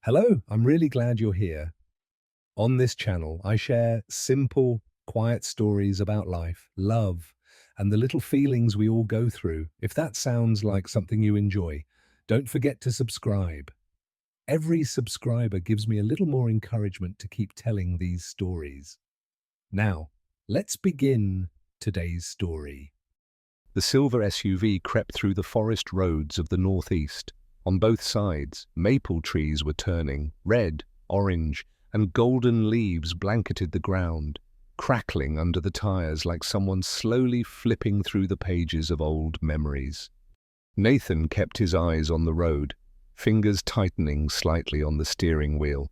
Hello, I'm really glad you're here. On this channel, I share simple, quiet stories about life, love, and the little feelings we all go through. If that sounds like something you enjoy, don't forget to subscribe. Every subscriber gives me a little more encouragement to keep telling these stories. Now, let's begin today's story. The silver SUV crept through the forest roads of the northeast. On both sides, maple trees were turning, red, orange, and golden leaves blanketed the ground, crackling under the tires like someone slowly flipping through the pages of old memories. Nathan kept his eyes on the road, fingers tightening slightly on the steering wheel.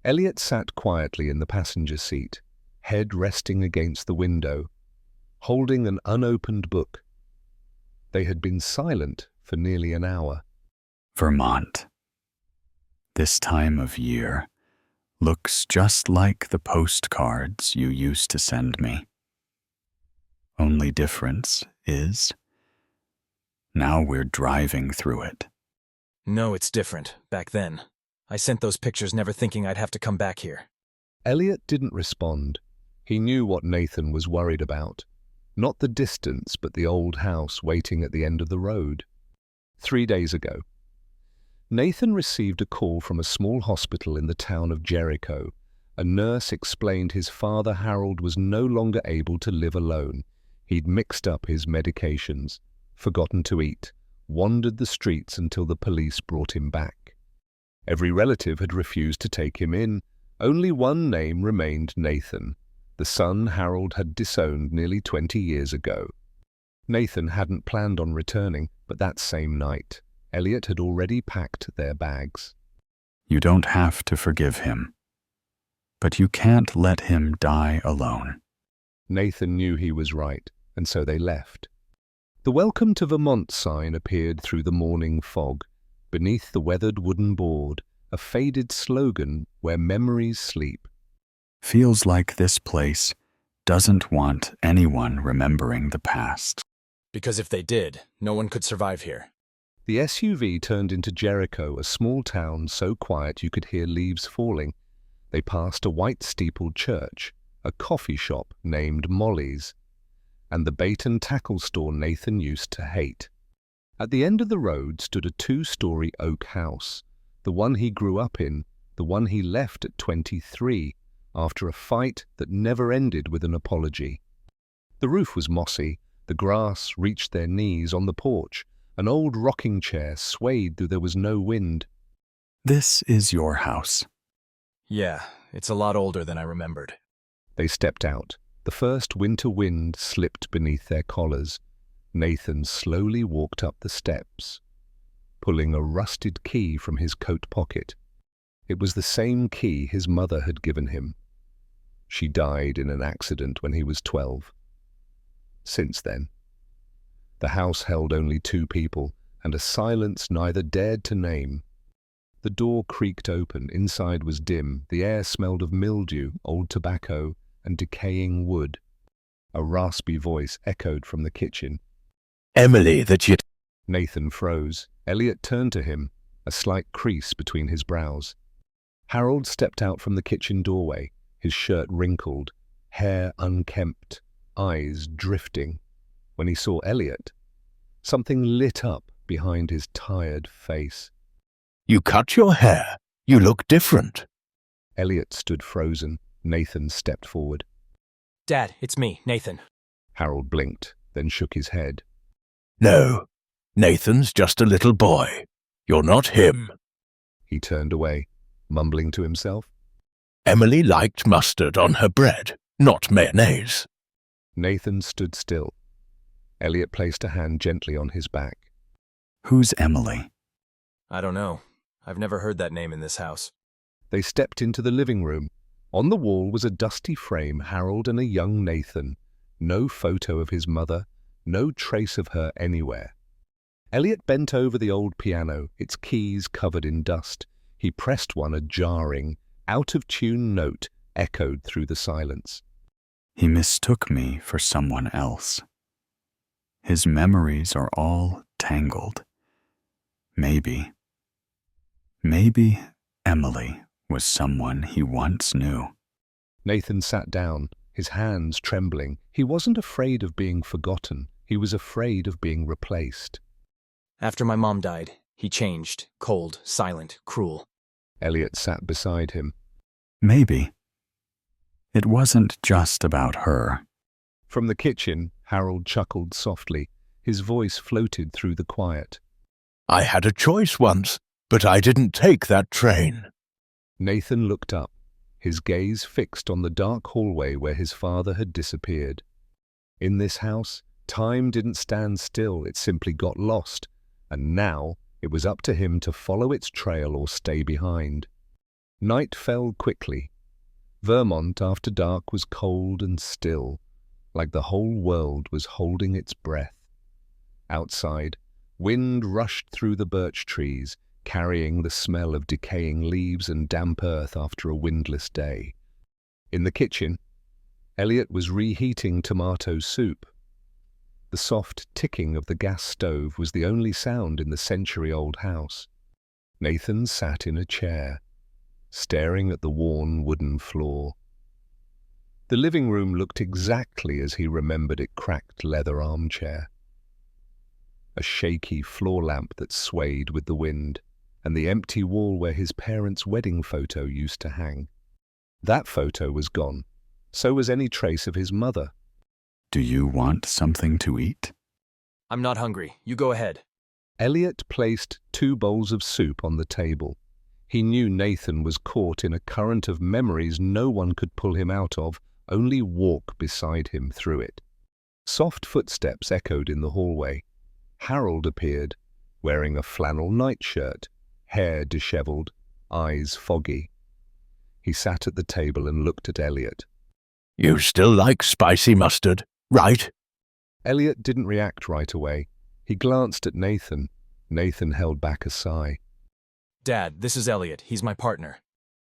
Elliot sat quietly in the passenger seat, head resting against the window, holding an unopened book. They had been silent for nearly an hour. Vermont. This time of year looks just like the postcards you used to send me. Only difference is, now we're driving through it. No, it's different. Back then, I sent those pictures never thinking I'd have to come back here. Elliot didn't respond. He knew what Nathan was worried about. Not the distance, but the old house waiting at the end of the road. 3 days ago, Nathan received a call from a small hospital in the town of Jericho. A nurse explained his father Harold was no longer able to live alone. He'd mixed up his medications, forgotten to eat, wandered the streets until the police brought him back. Every relative had refused to take him in. Only one name remained: Nathan, the son Harold had disowned nearly 20 years ago. Nathan hadn't planned on returning, but that same night, Elliot had already packed their bags. You don't have to forgive him, but you can't let him die alone. Nathan knew he was right, and so they left. The Welcome to Vermont sign appeared through the morning fog. Beneath the weathered wooden board, a faded slogan, "Where memories sleep." Feels like this place doesn't want anyone remembering the past. Because if they did, no one could survive here. The SUV turned into Jericho, a small town so quiet you could hear leaves falling. They passed a white-steepled church, a coffee shop named Molly's, and the bait and tackle store Nathan used to hate. At the end of the road stood a 2-story oak house, the one he grew up in, the one he left at 23, after a fight that never ended with an apology. The roof was mossy, the grass reached their knees on the porch, an old rocking chair swayed though there was no wind. This is your house. Yeah, it's a lot older than I remembered. They stepped out. The first winter wind slipped beneath their collars. Nathan slowly walked up the steps, pulling a rusted key from his coat pocket. It was the same key his mother had given him. She died in an accident when he was 12. Since then, the house held only 2 people, and a silence neither dared to name. The door creaked open. Inside was dim. The air smelled of mildew, old tobacco, and decaying wood. A raspy voice echoed from the kitchen. Emily, that you... Nathan froze. Elliot turned to him, a slight crease between his brows. Harold stepped out from the kitchen doorway, his shirt wrinkled, hair unkempt, eyes drifting. When he saw Elliot, something lit up behind his tired face. You cut your hair. You look different. Elliot stood frozen. Nathan stepped forward. Dad, it's me, Nathan. Harold blinked, then shook his head. No, Nathan's just a little boy. You're not him. He turned away, mumbling to himself. Emily liked mustard on her bread, not mayonnaise. Nathan stood still. Elliot placed a hand gently on his back. Who's Emily? I don't know. I've never heard that name in this house. They stepped into the living room. On the wall was a dusty frame, Harold and a young Nathan. No photo of his mother, no trace of her anywhere. Elliot bent over the old piano, its keys covered in dust. He pressed one. A jarring, out-of-tune note echoed through the silence. He mistook me for someone else. His memories are all tangled. Maybe Emily was someone he once knew. Nathan sat down, his hands trembling. He wasn't afraid of being forgotten. He was afraid of being replaced. After my mom died, he changed, cold, silent, cruel. Elliot sat beside him. Maybe. It wasn't just about her. From the kitchen, Harold chuckled softly. His voice floated through the quiet. I had a choice once, but I didn't take that train. Nathan looked up, his gaze fixed on the dark hallway where his father had disappeared. In this house, time didn't stand still, it simply got lost, and now it was up to him to follow its trail or stay behind. Night fell quickly. Vermont after dark was cold and still, like the whole world was holding its breath. Outside, wind rushed through the birch trees, carrying the smell of decaying leaves and damp earth after a windless day. In the kitchen, Elliot was reheating tomato soup. The soft ticking of the gas stove was the only sound in the century-old house. Nathan sat in a chair, staring at the worn wooden floor. The living room looked exactly as he remembered it, cracked leather armchair, a shaky floor lamp that swayed with the wind, and the empty wall where his parents' wedding photo used to hang. That photo was gone. So was any trace of his mother. Do you want something to eat? I'm not hungry. You go ahead. Elliot placed 2 bowls of soup on the table. He knew Nathan was caught in a current of memories no one could pull him out of, only walk beside him through it. Soft footsteps echoed in the hallway. Harold appeared, wearing a flannel nightshirt, hair disheveled, eyes foggy. He sat at the table and looked at Elliot. You still like spicy mustard, right? Elliot didn't react right away. He glanced at Nathan. Nathan held back a sigh. Dad, this is Elliot. He's my partner.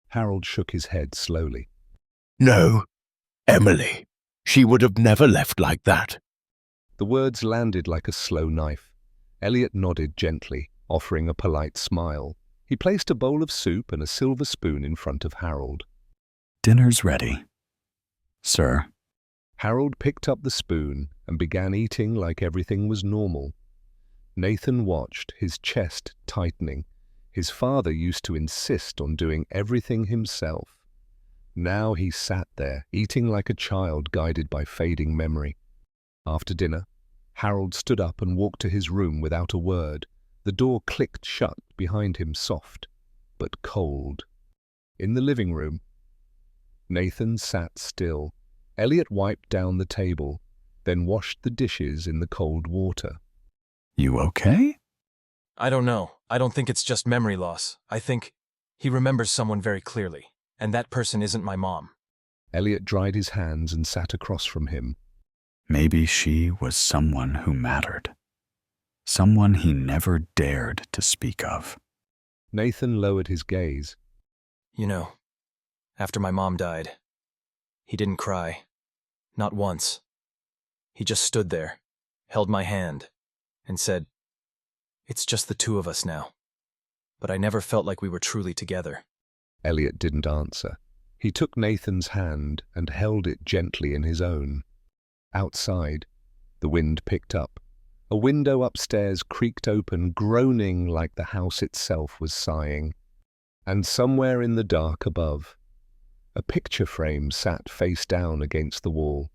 Harold shook his head slowly. No, Emily. She would have never left like that. The words landed like a slow knife. Elliot nodded gently, offering a polite smile. He placed a bowl of soup and a silver spoon in front of Harold. Dinner's ready, sir. Harold picked up the spoon and began eating like everything was normal. Nathan watched, his chest tightening. His father used to insist on doing everything himself. Now he sat there, eating like a child guided by fading memory. After dinner, Harold stood up and walked to his room without a word. The door clicked shut behind him, soft but cold. In the living room, Nathan sat still. Elliot wiped down the table, then washed the dishes in the cold water. You okay? I don't know. I don't think it's just memory loss. I think he remembers someone very clearly, and that person isn't my mom. Elliot dried his hands and sat across from him. Maybe she was someone who mattered. Someone he never dared to speak of. Nathan lowered his gaze. You know, after my mom died, he didn't cry. Not once. He just stood there, held my hand, and said, "It's just the 2 of us now." But I never felt like we were truly together. Elliot didn't answer. He took Nathan's hand and held it gently in his own. Outside, the wind picked up. A window upstairs creaked open, groaning like the house itself was sighing. And somewhere in the dark above, a picture frame sat face down against the wall.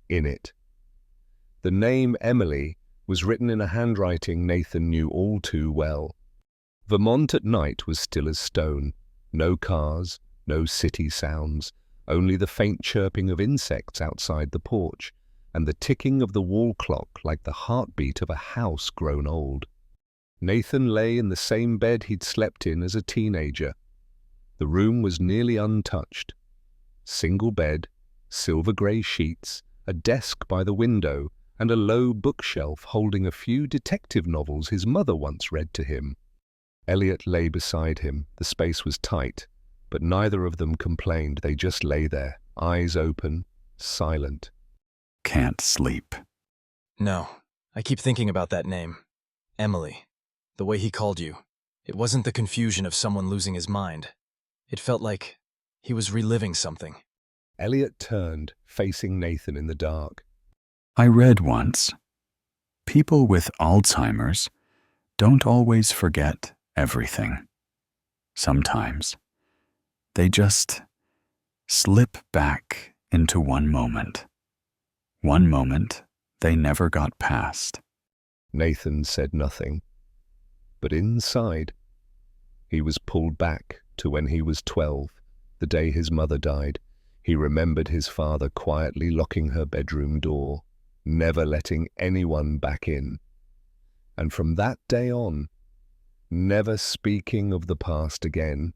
In it, the name Emily was written in a handwriting Nathan knew all too well. Vermont at night was still as stone. No cars, no city sounds, only the faint chirping of insects outside the porch, and the ticking of the wall clock like the heartbeat of a house grown old. Nathan lay in the same bed he'd slept in as a teenager. The room was nearly untouched. Single bed, silver-grey sheets, a desk by the window, and a low bookshelf holding a few detective novels his mother once read to him. Elliot lay beside him. The space was tight, but neither of them complained. They just lay there, eyes open, silent. Can't sleep. No, I keep thinking about that name. Emily. The way he called you. It wasn't the confusion of someone losing his mind. It felt like he was reliving something. Elliot turned, facing Nathan in the dark. I read once, people with Alzheimer's don't always forget everything. Sometimes they just slip back into one moment they never got past. Nathan said nothing, but inside, he was pulled back to when he was 12, the day his mother died. He remembered his father quietly locking her bedroom door, never letting anyone back in. And from that day on, never speaking of the past again.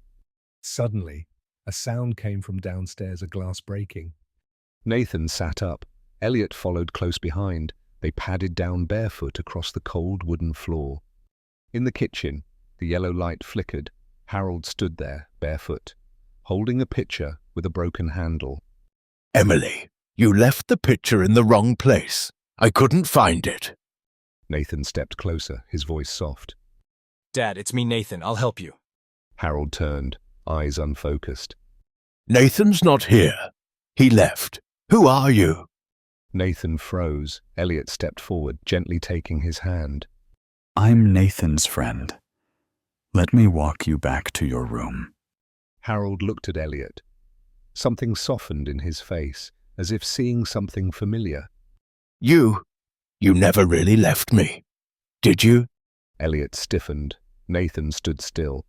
Suddenly, a sound came from downstairs, a glass breaking. Nathan sat up. Elliot followed close behind. They padded down barefoot across the cold wooden floor. In the kitchen, the yellow light flickered. Harold stood there, barefoot, holding a pitcher with a broken handle. Emily, you left the pitcher in the wrong place. I couldn't find it. Nathan stepped closer, his voice soft. Dad, it's me, Nathan. I'll help you. Harold turned, eyes unfocused. Nathan's not here. He left. Who are you? Nathan froze. Elliot stepped forward, gently taking his hand. I'm Nathan's friend. Let me walk you back to your room. Harold looked at Elliot. Something softened in his face, as if seeing something familiar. You never really left me, did you? Elliot stiffened. Nathan stood still.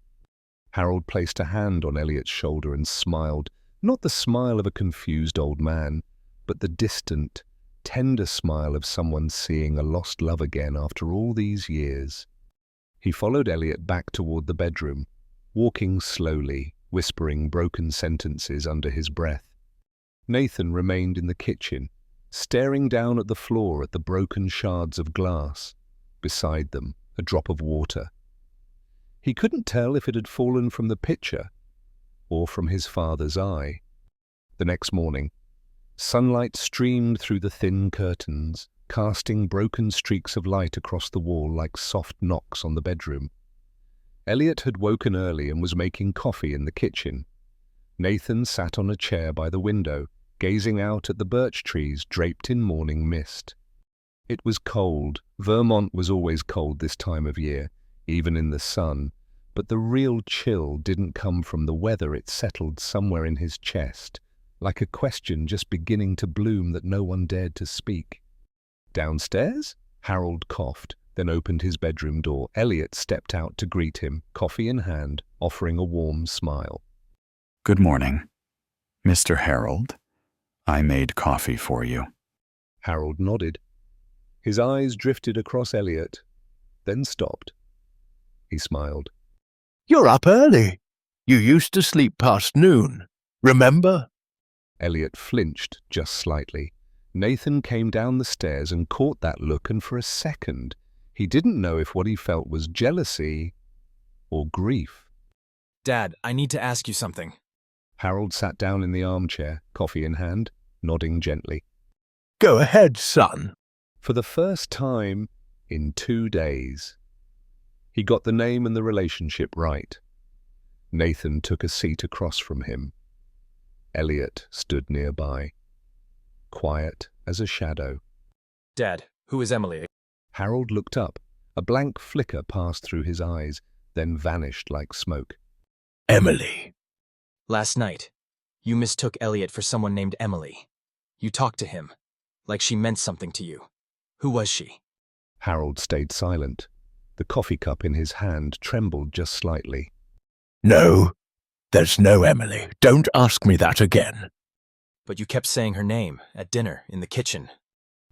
Harold placed a hand on Elliot's shoulder and smiled, not the smile of a confused old man, but the distant, tender smile of someone seeing a lost love again after all these years. He followed Elliot back toward the bedroom, walking slowly, whispering broken sentences under his breath. Nathan remained in the kitchen, staring down at the floor at the broken shards of glass. Beside them, a drop of water. He couldn't tell if it had fallen from the pitcher or from his father's eye. The next morning, sunlight streamed through the thin curtains, casting broken streaks of light across the wall like soft knocks on the bedroom. Elliot had woken early and was making coffee in the kitchen. Nathan sat on a chair by the window, gazing out at the birch trees draped in morning mist. It was cold. Vermont was always cold this time of year, even in the sun, but the real chill didn't come from the weather. It settled somewhere in his chest, like a question just beginning to bloom that no one dared to speak. Downstairs? Harold coughed, then opened his bedroom door. Elliot stepped out to greet him, coffee in hand, offering a warm smile. Good morning, Mr. Harold. I made coffee for you. Harold nodded. His eyes drifted across Elliot, then stopped. He smiled. You're up early. You used to sleep past noon. Remember? Elliot flinched just slightly. Nathan came down the stairs and caught that look, and for a second, he didn't know if what he felt was jealousy or grief. Dad, I need to ask you something. Harold sat down in the armchair, coffee in hand, nodding gently. Go ahead, son. For the first time in 2 days, he got the name and the relationship right. Nathan took a seat across from him. Elliot stood nearby, quiet as a shadow. Dad, who is Emily? Harold looked up. A blank flicker passed through his eyes, then vanished like smoke. Emily. Last night, you mistook Elliot for someone named Emily. You talked to him, like she meant something to you. Who was she? Harold stayed silent. The coffee cup in his hand trembled just slightly. No, there's no Emily. Don't ask me that again. But you kept saying her name at dinner in the kitchen.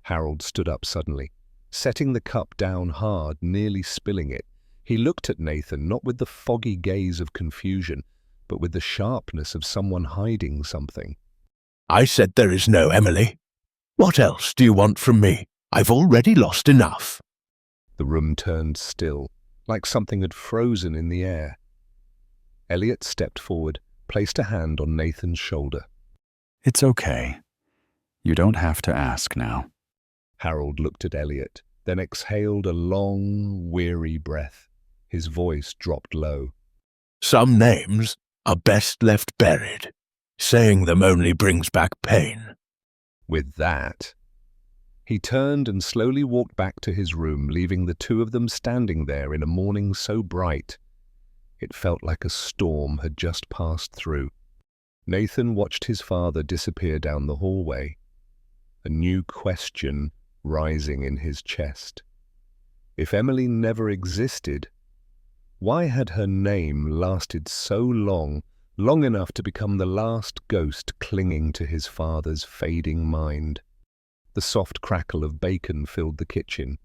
Harold stood up suddenly, setting the cup down hard, nearly spilling it. He looked at Nathan, not with the foggy gaze of confusion, but with the sharpness of someone hiding something. I said there is no Emily. What else do you want from me? I've already lost enough. The room turned still, like something had frozen in the air. Elliot stepped forward, placed a hand on Nathan's shoulder. It's okay. You don't have to ask now. Harold looked at Elliot, then exhaled a long, weary breath. His voice dropped low. Some names are best left buried. Saying them only brings back pain. With that, he turned and slowly walked back to his room, leaving the two of them standing there in a morning so bright it felt like a storm had just passed through. Nathan watched his father disappear down the hallway, a new question rising in his chest. If Emily never existed, why had her name lasted so long, long enough to become the last ghost clinging to his father's fading mind? The soft crackle of bacon filled the kitchen.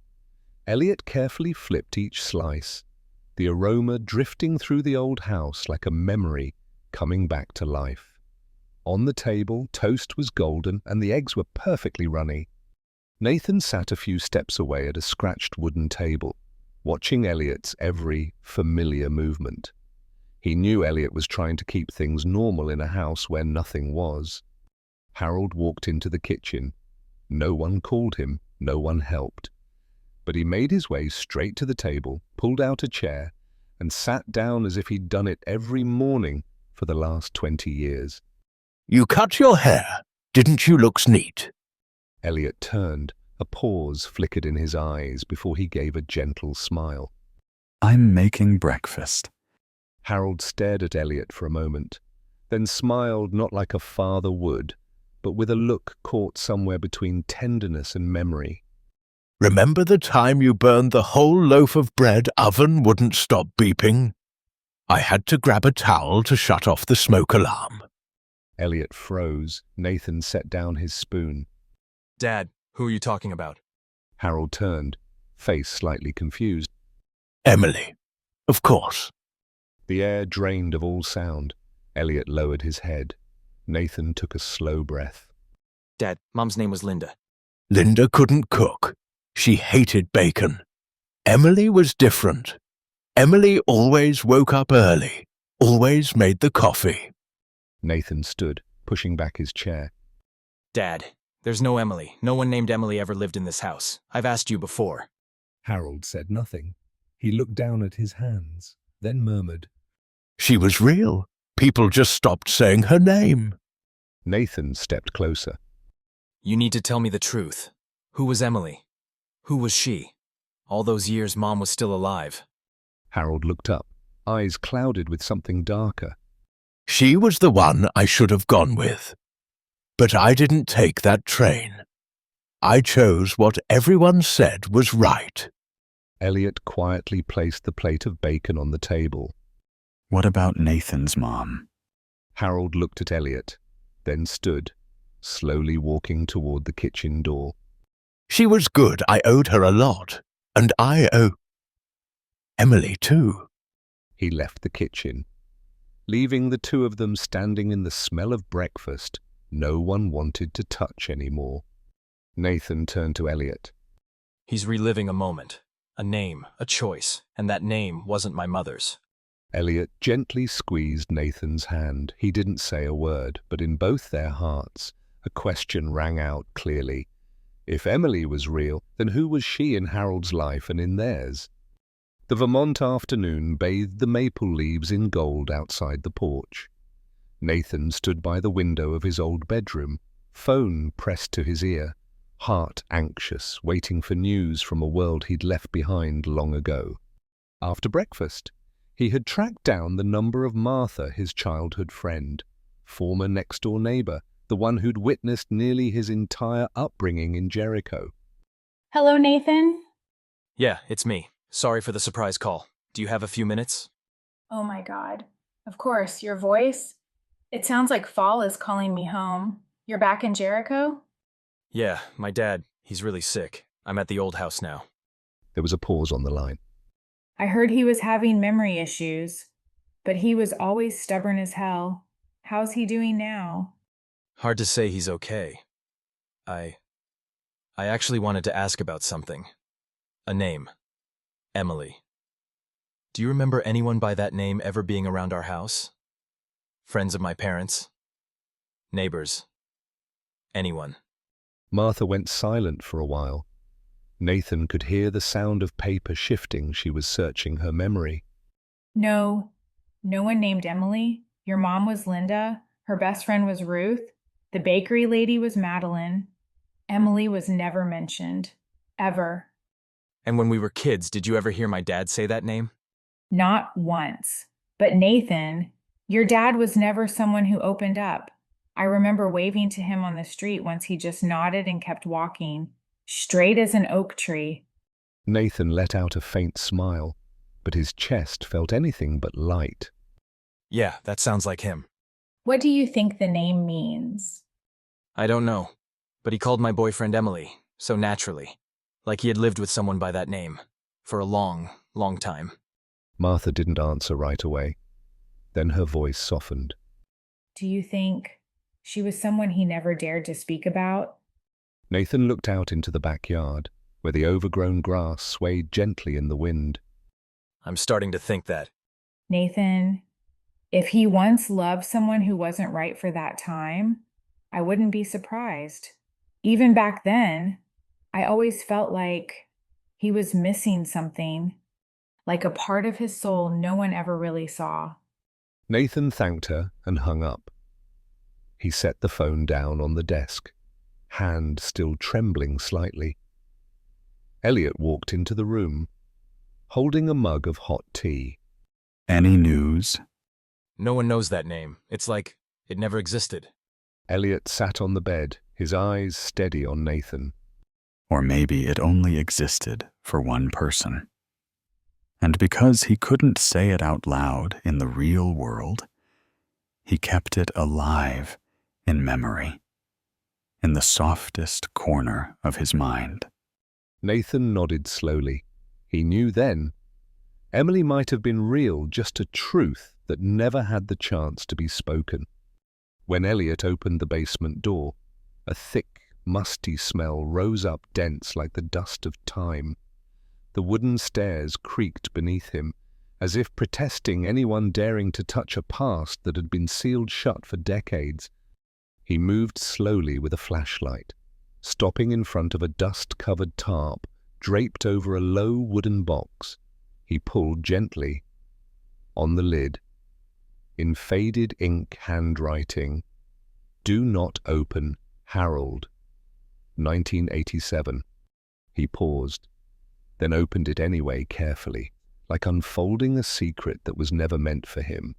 Elliot carefully flipped each slice, the aroma drifting through the old house like a memory coming back to life. On the table, toast was golden and the eggs were perfectly runny. Nathan sat a few steps away at a scratched wooden table, watching Elliot's every familiar movement. He knew Elliot was trying to keep things normal in a house where nothing was. Harold walked into the kitchen. No one called him, no one helped. But he made his way straight to the table, pulled out a chair, and sat down as if he'd done it every morning for the last 20 years. You cut your hair. Didn't you look neat? Elliot turned. A pause flickered in his eyes before he gave a gentle smile. I'm making breakfast. Harold stared at Elliot for a moment, then smiled not like a father would, but with a look caught somewhere between tenderness and memory. Remember the time you burned the whole loaf of bread oven wouldn't stop beeping? I had to grab a towel to shut off the smoke alarm. Elliot froze. Nathan set down his spoon. Dad, who are you talking about? Harold turned, face slightly confused. Emily, of course. The air drained of all sound. Elliot lowered his head. Nathan took a slow breath. Dad, Mom's name was Linda. Linda couldn't cook. She hated bacon. Emily was different. Emily always woke up early, always made the coffee. Nathan stood, pushing back his chair. Dad, there's no Emily. No one named Emily ever lived in this house. I've asked you before. Harold said nothing. He looked down at his hands, then murmured. She was real. People just stopped saying her name. Nathan stepped closer. You need to tell me the truth. Who was Emily? Who was she? All those years Mom was still alive. Harold looked up, eyes clouded with something darker. She was the one I should have gone with. But I didn't take that train. I chose what everyone said was right. Elliot quietly placed the plate of bacon on the table. What about Nathan's mom? Harold looked at Elliot, then stood, slowly walking toward the kitchen door. She was good. I owed her a lot. And I owe Emily too. He left the kitchen, leaving the two of them standing in the smell of breakfast no one wanted to touch anymore. Nathan turned to Elliot. He's reliving a moment, a name, a choice, and that name wasn't my mother's. Elliot gently squeezed Nathan's hand. He didn't say a word, but in both their hearts, a question rang out clearly. If Emily was real, then who was she in Harold's life and in theirs? The Vermont afternoon bathed the maple leaves in gold outside the porch. Nathan stood by the window of his old bedroom, phone pressed to his ear, heart anxious, waiting for news from a world he'd left behind long ago. After breakfast, he had tracked down the number of Martha, his childhood friend, former next-door neighbor, the one who'd witnessed nearly his entire upbringing in Jericho. Hello, Nathan? Yeah, it's me. Sorry for the surprise call. Do you have a few minutes? Oh my God. Of course, your voice. It sounds like fall is calling me home. You're back in Jericho? Yeah, my dad, he's really sick. I'm at the old house now. There was a pause on the line. I heard he was having memory issues, but he was always stubborn as hell. How's he doing now? Hard to say he's okay. I actually wanted to ask about something. A name. Emily. Do you remember anyone by that name ever being around our house? Friends of my parents? Neighbors? Anyone? Martha went silent for a while. Nathan could hear the sound of paper shifting. She was searching her memory. No one named Emily. Your mom was Linda. Her best friend was Ruth. The bakery lady was Madeline. Emily was never mentioned. Ever. And when we were kids, did you ever hear my dad say that name? Not once. But Nathan, your dad was never someone who opened up. I remember waving to him on the street once he just nodded and kept walking, straight as an oak tree. Nathan let out a faint smile, but his chest felt anything but light. Yeah, that sounds like him. What do you think the name means? I don't know, but he called my boyfriend Emily, so naturally, like he had lived with someone by that name, for a long, long time. Martha didn't answer right away. Then her voice softened. Do you think she was someone he never dared to speak about? Nathan looked out into the backyard, where the overgrown grass swayed gently in the wind. I'm starting to think that. Nathan, if he once loved someone who wasn't right for that time, I wouldn't be surprised. Even back then, I always felt like he was missing something, like a part of his soul no one ever really saw. Nathan thanked her and hung up. He set the phone down on the desk, hand still trembling slightly. Elliot walked into the room, holding a mug of hot tea. Any news? No one knows that name. It's like it never existed. Elliot sat on the bed, his eyes steady on Nathan. Or maybe it only existed for one person. And because he couldn't say it out loud in the real world, he kept it alive in memory, in the softest corner of his mind. Nathan nodded slowly. He knew then Emily might have been real, just a truth that never had the chance to be spoken. When Elliot opened the basement door, a thick, musty smell rose up dense like the dust of time. The wooden stairs creaked beneath him, as if protesting anyone daring to touch a past that had been sealed shut for decades. He moved slowly with a flashlight, stopping in front of a dust-covered tarp draped over a low wooden box. He pulled gently on the lid. In faded ink handwriting, "Do not open, Harold, 1987. He paused, then opened it anyway carefully, like unfolding a secret that was never meant for him.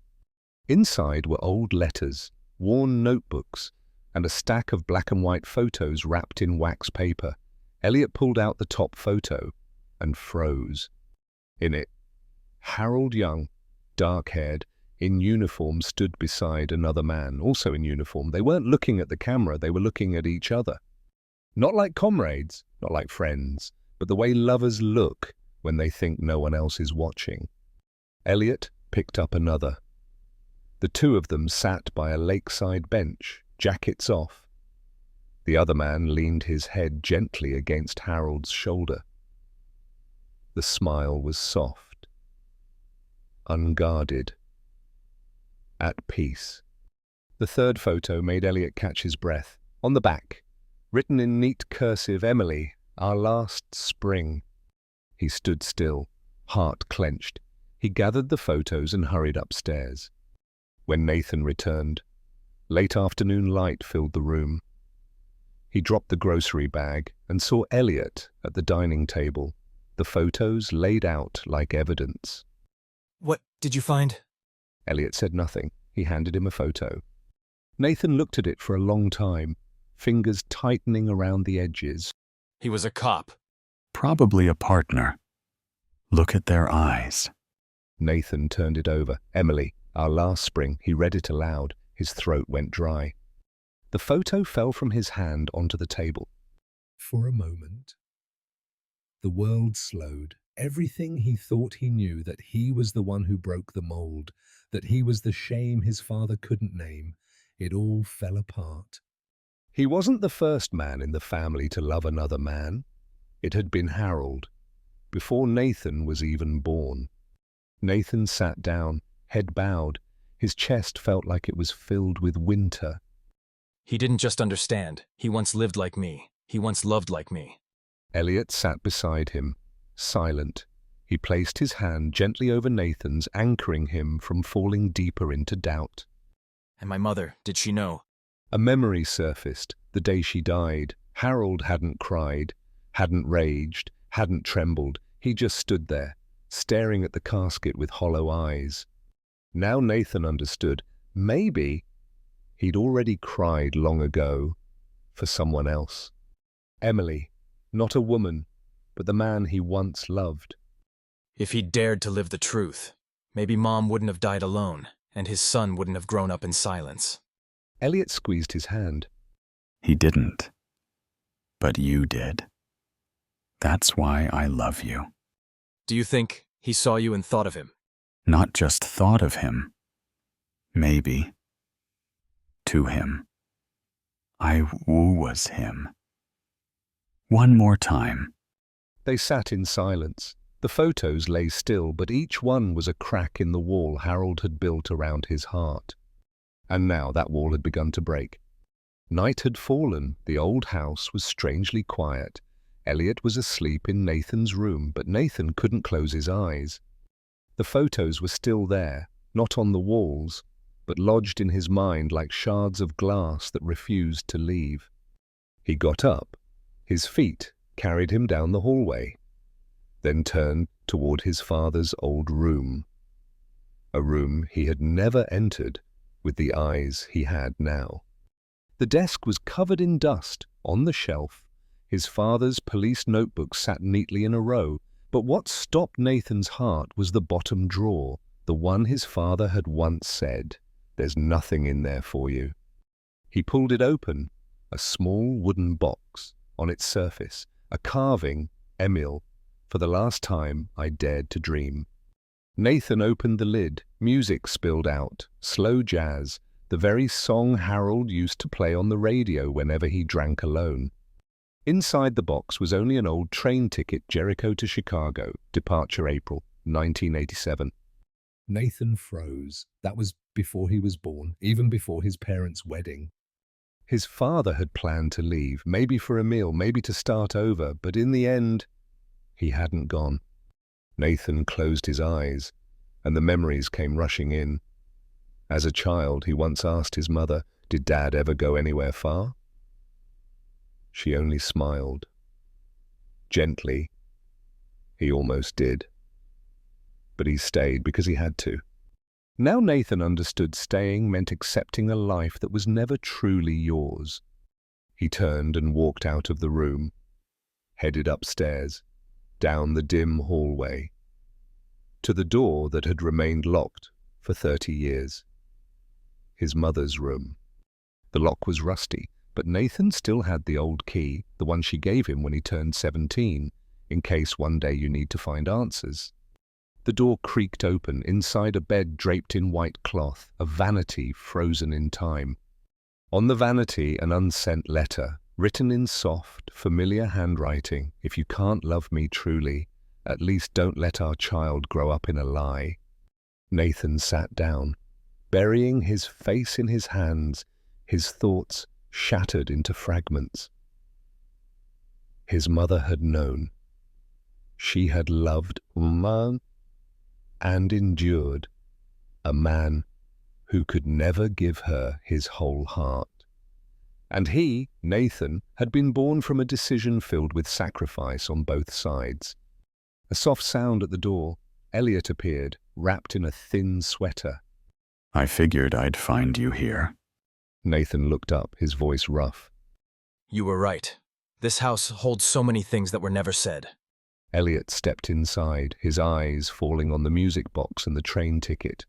Inside were old letters, worn notebooks, and a stack of black and white photos wrapped in wax paper. Elliot pulled out the top photo and froze. In it, Harold Young, dark-haired, in uniform, stood beside another man, also in uniform. They weren't looking at the camera, they were looking at each other. Not like comrades, not like friends, but the way lovers look when they think no one else is watching. Elliot picked up another. The two of them sat by a lakeside bench, jackets off. The other man leaned his head gently against Harold's shoulder. The smile was soft, unguarded, at peace. The third photo made Elliot catch his breath. On the back, written in neat cursive, "Emily, our last spring." He stood still, heart clenched. He gathered the photos and hurried upstairs. When Nathan returned, late afternoon light filled the room. He dropped the grocery bag and saw Elliot at the dining table, the photos laid out like evidence. What did you find? Elliot said nothing. He handed him a photo. Nathan looked at it for a long time, fingers tightening around the edges. He was a cop. Probably a partner. Look at their eyes. Nathan turned it over. "Emily, our last spring." He read it aloud. His throat went dry. The photo fell from his hand onto the table. For a moment, the world slowed. Everything he thought he knew, that he was the one who broke the mold, that he was the shame his father couldn't name, it all fell apart. He wasn't the first man in the family to love another man. It had been Harold, before Nathan was even born. Nathan sat down, head bowed. His chest felt like it was filled with winter. He didn't just understand. He once lived like me. He once loved like me. Elliot sat beside him, silent. He placed his hand gently over Nathan's, anchoring him from falling deeper into doubt. And my mother, did she know? A memory surfaced the day she died. Harold hadn't cried, hadn't raged, hadn't trembled. He just stood there, staring at the casket with hollow eyes. Now Nathan understood. Maybe he'd already cried long ago for someone else. Emily, not a woman, but the man he once loved. If he'd dared to live the truth, maybe Mom wouldn't have died alone, and his son wouldn't have grown up in silence. Elliot squeezed his hand. He didn't. But you did. That's why I love you. Do you think he saw you and thought of him? Not just thought of him. Maybe. To him. I was him. One more time. They sat in silence. The photos lay still, but each one was a crack in the wall Harold had built around his heart. And now that wall had begun to break. Night had fallen. The old house was strangely quiet. Elliot was asleep in Nathan's room, but Nathan couldn't close his eyes. The photos were still there, not on the walls, but lodged in his mind like shards of glass that refused to leave. He got up. His feet carried him down the hallway, then turned toward his father's old room. A room he had never entered with the eyes he had now. The desk was covered in dust. On the shelf, his father's police notebooks sat neatly in a row, but what stopped Nathan's heart was the bottom drawer, the one his father had once said, "There's nothing in there for you." He pulled it open, a small wooden box. On its surface, a carving, Emil, for the last time I dared to dream. Nathan opened the lid. Music spilled out, slow jazz, the very song Harold used to play on the radio whenever he drank alone. Inside the box was only an old train ticket, Jericho to Chicago, departure April 1987. Nathan froze. That was before he was born, even before his parents' wedding. His father had planned to leave, maybe for a meal, maybe to start over, but in the end, he hadn't gone. Nathan closed his eyes, and the memories came rushing in. As a child, he once asked his mother, "Did Dad ever go anywhere far?" She only smiled. Gently, he almost did. But he stayed because he had to. Now Nathan understood staying meant accepting a life that was never truly yours. He turned and walked out of the room, headed upstairs, down the dim hallway, to the door that had remained locked for 30 years. His mother's room. The lock was rusty, but Nathan still had the old key, the one she gave him when he turned 17, in case one day you need to find answers. The door creaked open. Inside, a bed draped in white cloth, a vanity frozen in time. On the vanity, an unsent letter, written in soft, familiar handwriting. "If you can't love me truly, at least don't let our child grow up in a lie." Nathan sat down, burying his face in his hands, his thoughts shattered into fragments. His mother had known. She had loved Vermont and endured a man who could never give her his whole heart. And he, Nathan, had been born from a decision filled with sacrifice on both sides. A soft sound at the door. Elliot appeared, wrapped in a thin sweater. I figured I'd find you here. Nathan looked up, his voice rough. You were right. This house holds so many things that were never said. Elliot stepped inside, his eyes falling on the music box and the train ticket.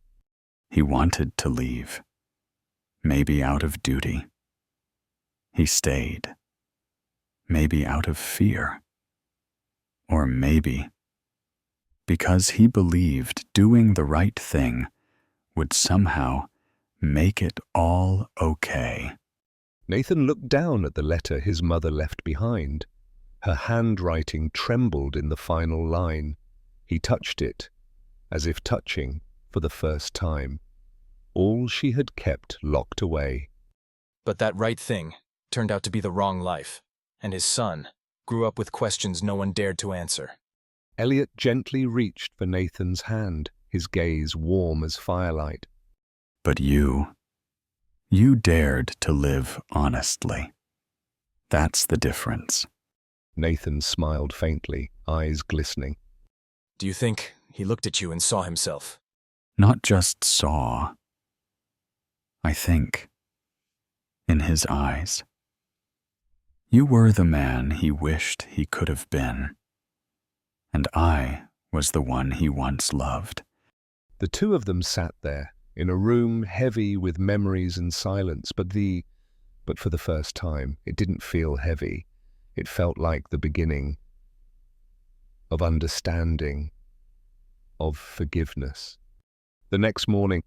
He wanted to leave. Maybe out of duty. He stayed. Maybe out of fear. Or maybe because he believed doing the right thing would somehow make it all okay. Nathan looked down at the letter his mother left behind. Her handwriting trembled in the final line. He touched it, as if touching for the first time. All she had kept locked away. But that right thing turned out to be the wrong life, and his son grew up with questions no one dared to answer. Elliot gently reached for Nathan's hand, his gaze warm as firelight. But you You dared to live honestly. That's the difference. Nathan smiled faintly, eyes glistening. Do you think he looked at you and saw himself? Not just saw. I think. In his eyes. You were the man he wished he could have been. And I was the one he once loved. The two of them sat there, in a room heavy with memories and silence, but for the first time, it didn't feel heavy. It felt like the beginning of understanding, of forgiveness. The next morning,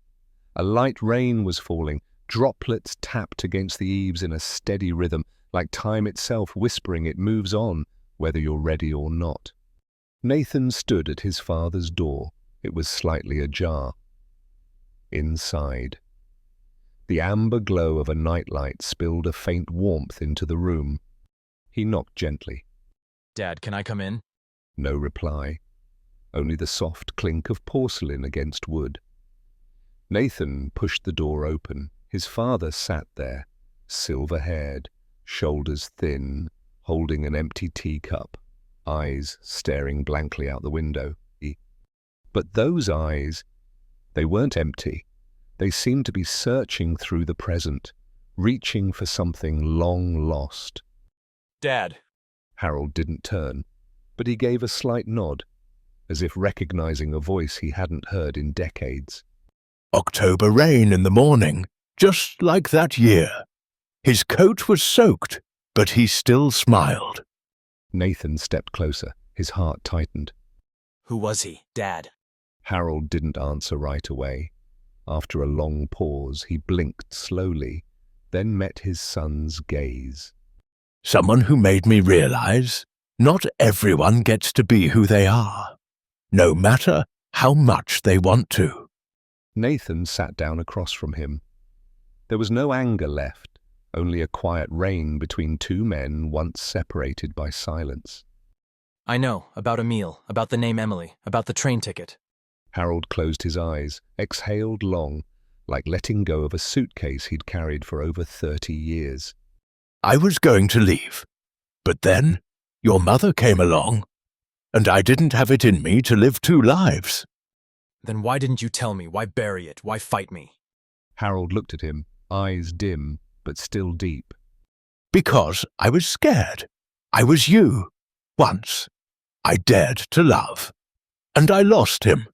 a light rain was falling. Droplets tapped against the eaves in a steady rhythm, like time itself whispering it moves on, whether you're ready or not. Nathan stood at his father's door. It was slightly ajar. Inside, the amber glow of a nightlight spilled a faint warmth into the room. He knocked gently. Dad, can I come in? No reply, only the soft clink of porcelain against wood. Nathan pushed the door open. His father sat there, silver-haired, shoulders thin, holding an empty teacup, eyes staring blankly out the window. But those eyes, they weren't empty. They seemed to be searching through the present, reaching for something long lost. Dad. Harold didn't turn, but he gave a slight nod, as if recognizing a voice he hadn't heard in decades. October rain in the morning, just like that year. His coat was soaked, but he still smiled. Nathan stepped closer, his heart tightened. Who was he, Dad? Harold didn't answer right away. After a long pause, he blinked slowly, then met his son's gaze. Someone who made me realize not everyone gets to be who they are, no matter how much they want to. Nathan sat down across from him. There was no anger left, only a quiet reign between two men once separated by silence. I know, about a meal, about the name Emily, about the train ticket. Harold closed his eyes, exhaled long, like letting go of a suitcase he'd carried for over 30 years. I was going to leave, but then your mother came along, and I didn't have it in me to live two lives. Then why didn't you tell me? Why bury it? Why fight me? Harold looked at him, eyes dim, but still deep. Because I was scared. I was you. Once. I dared to love. And I lost him.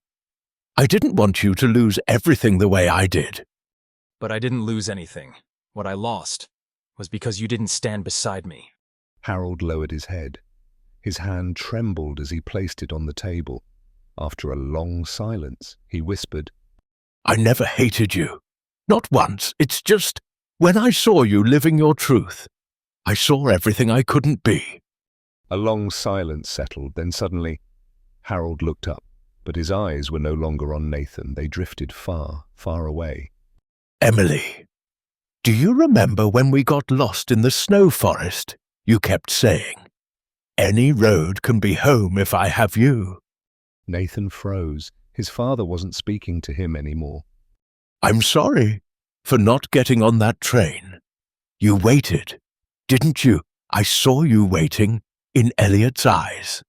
I didn't want you to lose everything the way I did. But I didn't lose anything. What I lost was because you didn't stand beside me. Harold lowered his head. His hand trembled as he placed it on the table. After a long silence, he whispered, I never hated you. Not once. It's just, when I saw you living your truth, I saw everything I couldn't be. A long silence settled, then suddenly, Harold looked up, but his eyes were no longer on Nathan. They drifted far, far away. Emily, do you remember when we got lost in the snow forest? You kept saying, any road can be home if I have you. Nathan froze. His father wasn't speaking to him anymore. I'm sorry for not getting on that train. You waited, didn't you? I saw you waiting in Elliot's eyes.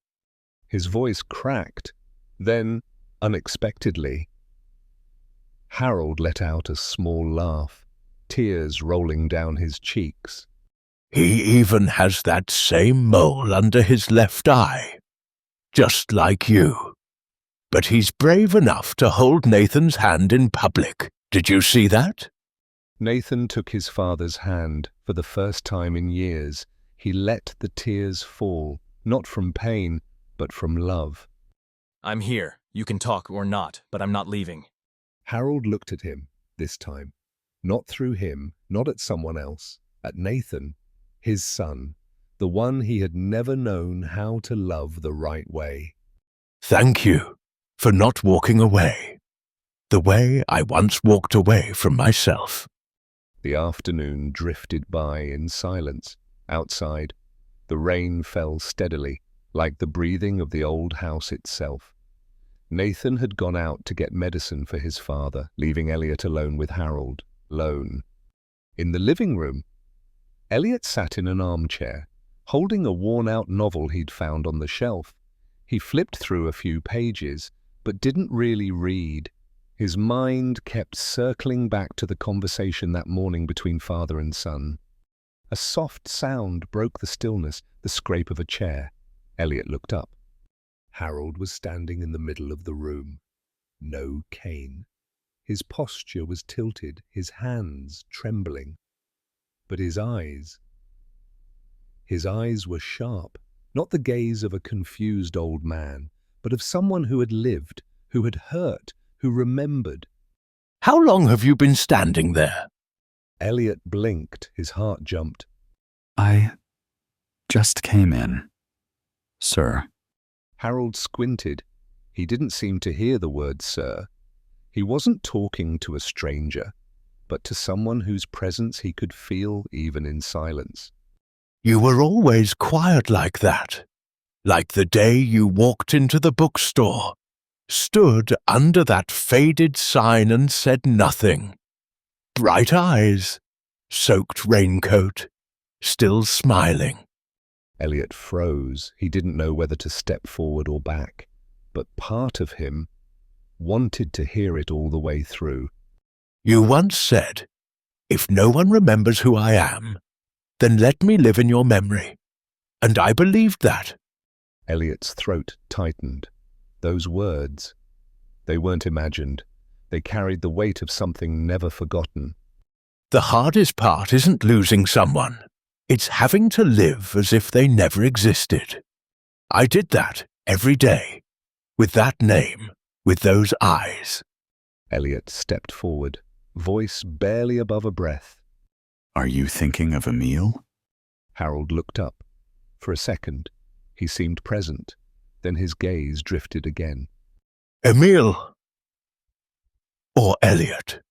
His voice cracked. Then, unexpectedly, Harold let out a small laugh, tears rolling down his cheeks. He even has that same mole under his left eye, just like you. But he's brave enough to hold Nathan's hand in public. Did you see that? Nathan took his father's hand for the first time in years. He let the tears fall, not from pain, but from love. I'm here. You can talk or not, but I'm not leaving. Harold looked at him, this time. Not through him, not at someone else. At Nathan, his son, the one he had never known how to love the right way. Thank you for not walking away, the way I once walked away from myself. The afternoon drifted by in silence. Outside, the rain fell steadily, like the breathing of the old house itself. Nathan had gone out to get medicine for his father, leaving Elliot alone with Harold, alone. In the living room, Elliot sat in an armchair, holding a worn-out novel he'd found on the shelf. He flipped through a few pages, but didn't really read. His mind kept circling back to the conversation that morning between father and son. A soft sound broke the stillness, the scrape of a chair. Elliot looked up. Harold was standing in the middle of the room. No cane. His posture was tilted, his hands trembling. But his eyes were sharp, not the gaze of a confused old man, but of someone who had lived, who had hurt, who remembered. How long have you been standing there? Elliot blinked, his heart jumped. I just came in, sir. Harold squinted. He didn't seem to hear the word sir. He wasn't talking to a stranger, but to someone whose presence he could feel even in silence. You were always quiet like that, like the day you walked into the bookstore, stood under that faded sign and said nothing. Bright eyes, soaked raincoat, still smiling. Elliot froze. He didn't know whether to step forward or back, but part of him wanted to hear it all the way through. You once said, if no one remembers who I am, then let me live in your memory. And I believed that. Elliot's throat tightened. Those words, they weren't imagined. They carried the weight of something never forgotten. The hardest part isn't losing someone. It's having to live as if they never existed. I did that every day, with that name, with those eyes. Elliot stepped forward, voice barely above a breath. Are you thinking of Emil? Harold looked up. For a second, he seemed present. Then his gaze drifted again. Emil or Elliot?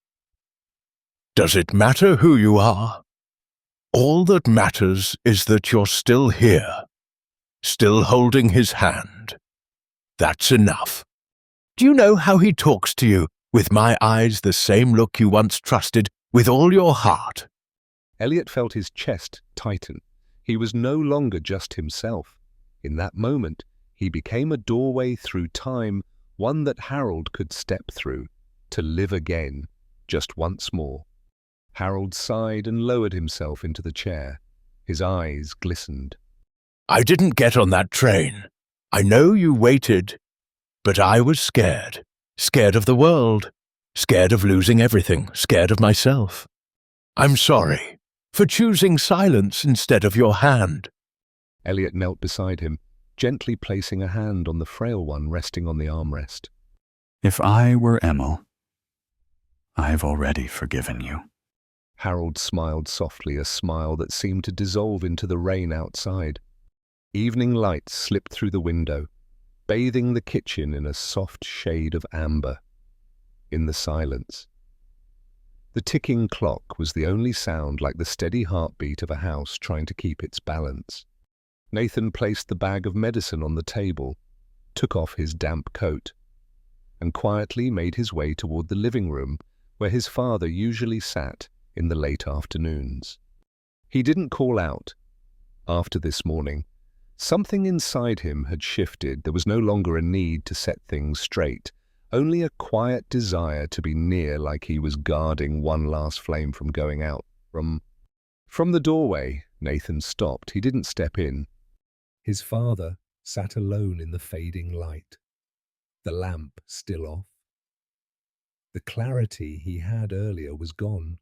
Does it matter who you are? All that matters is that you're still here, still holding his hand. That's enough. Do you know how he talks to you, with my eyes the same look you once trusted with all your heart? Elliot felt his chest tighten. He was no longer just himself. In that moment, he became a doorway through time, one that Harold could step through, to live again, just once more. Harold sighed and lowered himself into the chair. His eyes glistened. I didn't get on that train. I know you waited, but I was scared. Scared of the world. Scared of losing everything. Scared of myself. I'm sorry for choosing silence instead of your hand. Elliot knelt beside him, gently placing a hand on the frail one resting on the armrest. If I were Emil, I've already forgiven you. Harold smiled softly, a smile that seemed to dissolve into the rain outside. Evening light slipped through the window, bathing the kitchen in a soft shade of amber. In the silence, the ticking clock was the only sound like the steady heartbeat of a house trying to keep its balance. Nathan placed the bag of medicine on the table, took off his damp coat, and quietly made his way toward the living room where his father usually sat in the late afternoons. He didn't call out. After this morning, something inside him had shifted. There was no longer a need to set things straight, only a quiet desire to be near, like he was guarding one last flame from going out. From the doorway, Nathan stopped. He didn't step in. His father sat alone in the fading light, the lamp still off. The clarity he had earlier was gone.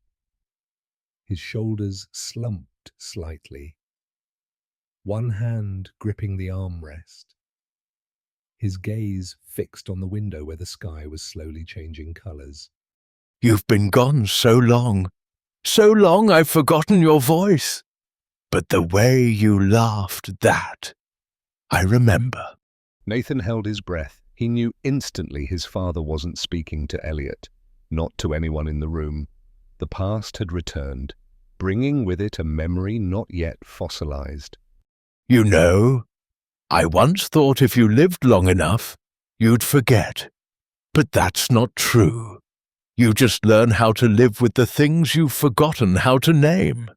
His shoulders slumped slightly, one hand gripping the armrest. His gaze fixed on the window where the sky was slowly changing colors. You've been gone so long I've forgotten your voice. But the way you laughed, that I remember. Nathan held his breath. He knew instantly his father wasn't speaking to Elliot, not to anyone in the room. The past had returned, bringing with it a memory not yet fossilized. You know, I once thought if you lived long enough, you'd forget. But that's not true. You just learn how to live with the things you've forgotten how to name.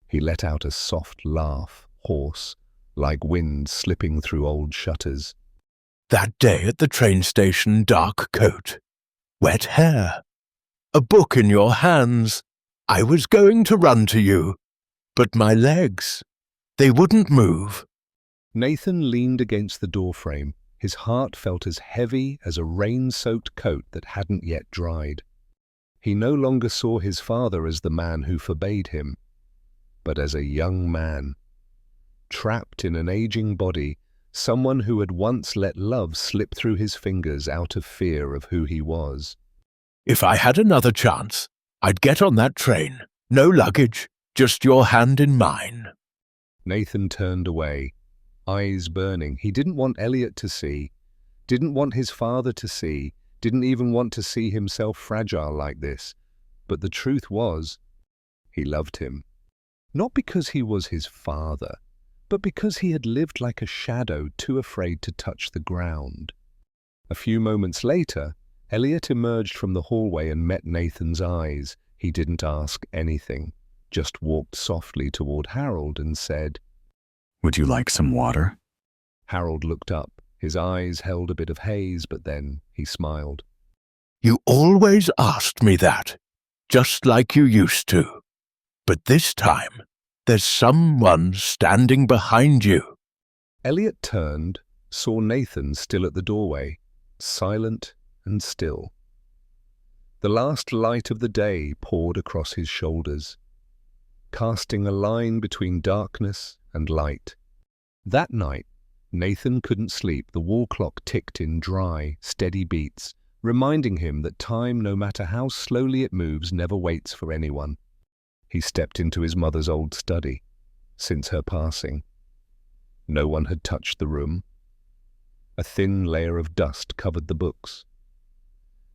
He let out a soft laugh, hoarse, like wind slipping through old shutters. That day at the train station, dark coat, wet hair, a book in your hands. I was going to run to you, but my legs, they wouldn't move. Nathan leaned against the doorframe. His heart felt as heavy as a rain-soaked coat that hadn't yet dried. He no longer saw his father as the man who forbade him, but as a young man, trapped in an aging body, someone who had once let love slip through his fingers out of fear of who he was. If I had another chance, I'd get on that train. No luggage, just your hand in mine. Nathan turned away, eyes burning. He didn't want Elliot to see, didn't want his father to see, didn't even want to see himself fragile like this. But the truth was, he loved him. Not because he was his father, but because he had lived like a shadow, too afraid to touch the ground. A few moments later, Elliot emerged from the hallway and met Nathan's eyes. He didn't ask anything, just walked softly toward Harold and said, Would you like some water? Harold looked up. His eyes held a bit of haze, but then he smiled. You always asked me that, just like you used to. But this time, there's someone standing behind you. Elliot turned, saw Nathan still at the doorway, silent and still. The last light of the day poured across his shoulders, casting a line between darkness and light. That night, Nathan couldn't sleep. The wall clock ticked in dry, steady beats, reminding him that time, no matter how slowly it moves, never waits for anyone. He stepped into his mother's old study. Since her passing, no one had touched the room. A thin layer of dust covered the books,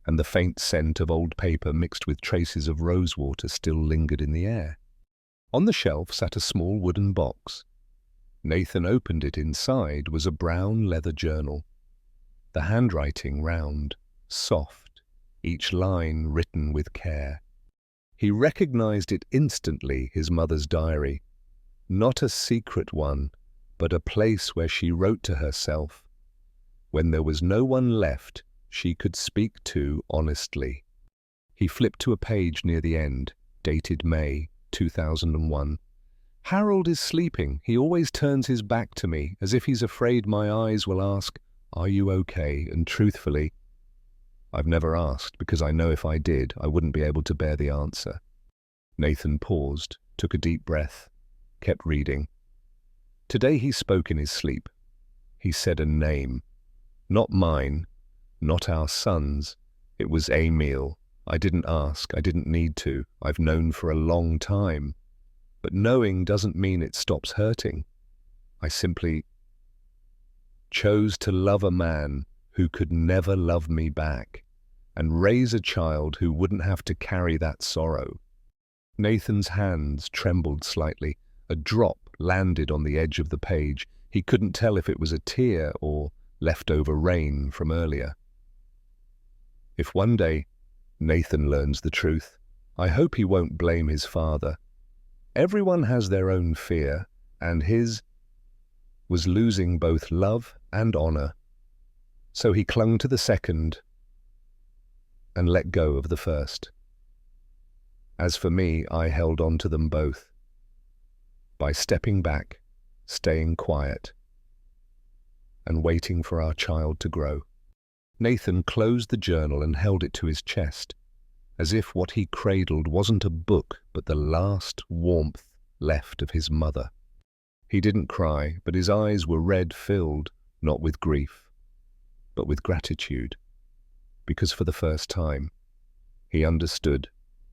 and the faint scent of old paper mixed with traces of rosewater still lingered in the air. On the shelf sat a small wooden box. Nathan opened it. Inside was a brown leather journal, the handwriting round, soft, each line written with care. He recognized it instantly, his mother's diary. Not a secret one, but a place where she wrote to herself, when there was no one left she could speak to honestly. He flipped to a page near the end, dated May 2001. Harold is sleeping. He always turns his back to me, as if he's afraid my eyes will ask, "Are you okay?" And truthfully, I've never asked, because I know if I did, I wouldn't be able to bear the answer. Nathan paused, took a deep breath, kept reading. Today he spoke in his sleep. He said a name. Not mine, not our son's. It was Emil. I didn't ask, I didn't need to. I've known for a long time. But knowing doesn't mean it stops hurting. I simply chose to love a man who could never love me back, and raise a child who wouldn't have to carry that sorrow. Nathan's hands trembled slightly. A drop landed on the edge of the page. He couldn't tell if it was a tear or leftover rain from earlier. If one day Nathan learns the truth, I hope he won't blame his father. Everyone has their own fear, and his was losing both love and honor. So he clung to the second and let go of the first. As for me, I held on to them both by stepping back, staying quiet, and waiting for our child to grow. Nathan closed the journal and held it to his chest, as if what he cradled wasn't a book, but the last warmth left of his mother. He didn't cry, but his eyes were red-filled, not with grief, but with gratitude, because for the first time, he understood.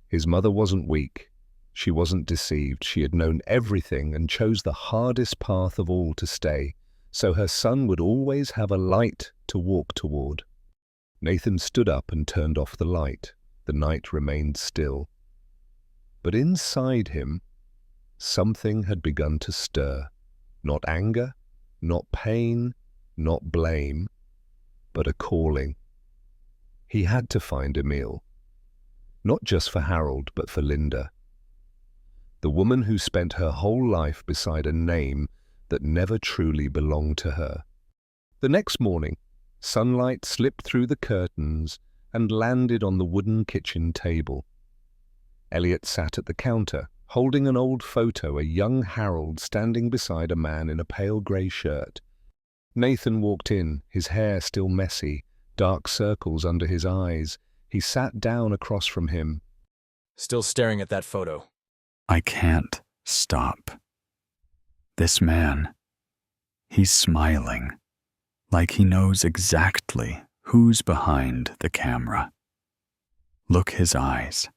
His mother wasn't weak. She wasn't deceived. She had known everything and chose the hardest path of all to stay, so her son would always have a light to walk toward. Nathan stood up and turned off the light. The night remained still. But inside him, something had begun to stir. Not anger, not pain, not blame, but a calling. He had to find Emil. not just for Harold, but for Linda, the woman who spent her whole life beside a name that never truly belonged to her. The next morning, sunlight slipped through the curtains and landed on the wooden kitchen table. Elliot sat at the counter, holding an old photo, a young Harold standing beside a man in a pale grey shirt. Nathan walked in, his hair still messy, dark circles under his eyes. He sat down across from him. Still staring at that photo. I can't stop. This man, he's smiling, like he knows exactly who's behind the camera. Look his eyes.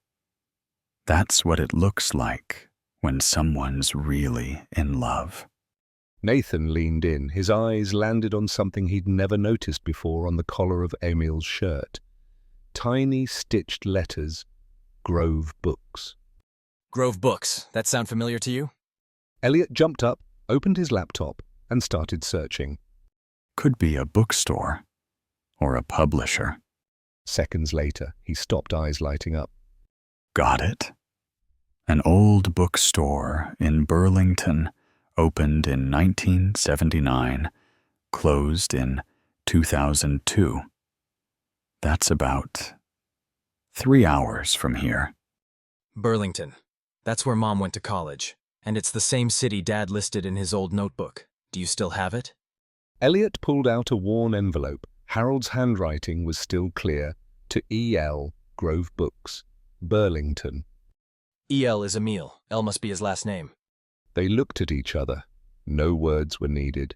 That's what it looks like when someone's really in love. Nathan leaned in. His eyes landed on something he'd never noticed before on the collar of Emil's shirt. Tiny stitched letters, Grove Books. Grove Books. That sound familiar to you? Elliot jumped up, opened his laptop, and started searching. Could be a bookstore or a publisher. Seconds later, he stopped, eyes lighting up. Got it. An old bookstore in Burlington, opened in 1979, closed in 2002. That's about 3 hours from here. Burlington. That's where Mom went to college, and it's the same city Dad listed in his old notebook. Do you still have it? Elliot pulled out a worn envelope. Harold's handwriting was still clear. To E.L. Grove Books, Burlington. E.L. is Emil. L must be his last name. They looked at each other. No words were needed.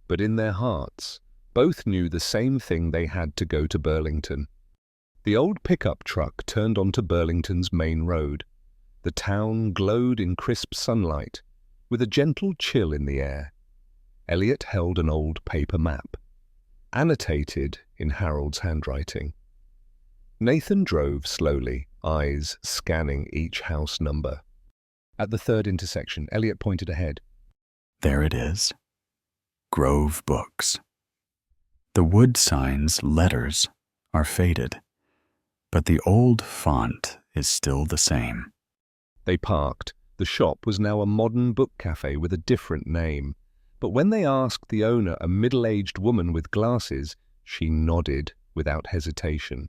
But in their hearts, both knew the same thing: they had to go to Burlington. The old pickup truck turned onto Burlington's main road. The town glowed in crisp sunlight, with a gentle chill in the air. Elliot held an old paper map, annotated in Harold's handwriting. Nathan drove slowly, eyes scanning each house number. At the third intersection, Elliot pointed ahead. There it is. Grove Books. The wood sign's letters are faded, but the old font is still the same. They parked. The shop was now a modern book cafe with a different name. But when they asked the owner, a middle-aged woman with glasses, she nodded without hesitation.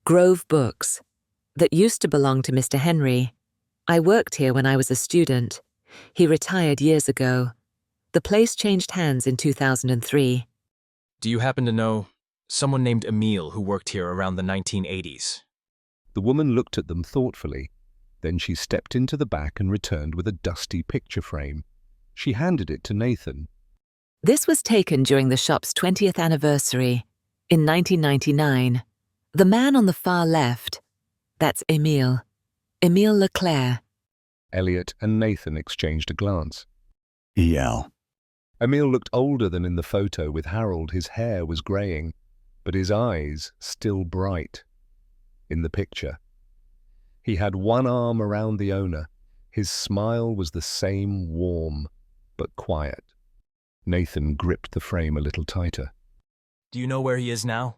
Grove Books. That used to belong to Mr. Henry. I worked here when I was a student. He retired years ago. The place changed hands in 2003. Do you happen to know someone named Emil who worked here around the 1980s? The woman looked at them thoughtfully. Then she stepped into the back and returned with a dusty picture frame. She handed it to Nathan. This was taken during the shop's 20th anniversary, in 1999. The man on the far left, that's Emil. Emil Leclerc. Elliot and Nathan exchanged a glance. E.L. Emil looked older than in the photo. With Harold, his hair was graying, but his eyes still bright. In the picture, he had one arm around the owner. His smile was the same, warm but quiet. Nathan gripped the frame a little tighter. Do you know where he is now?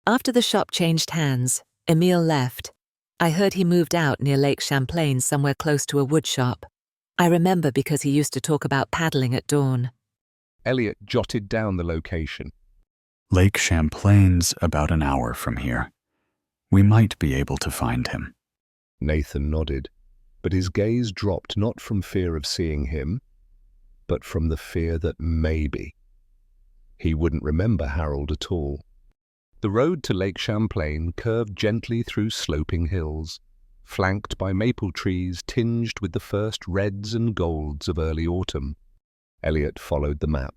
After the shop changed hands, Emil left. I heard he moved out near Lake Champlain, somewhere close to a wood shop. I remember because he used to talk about paddling at dawn. Elliot jotted down the location. Lake Champlain's about an hour from here. We might be able to find him. Nathan nodded, but his gaze dropped not from fear of seeing him, but from the fear that maybe he wouldn't remember Harold at all. The road to Lake Champlain curved gently through sloping hills, flanked by maple trees tinged with the first reds and golds of early autumn. Elliot followed the map,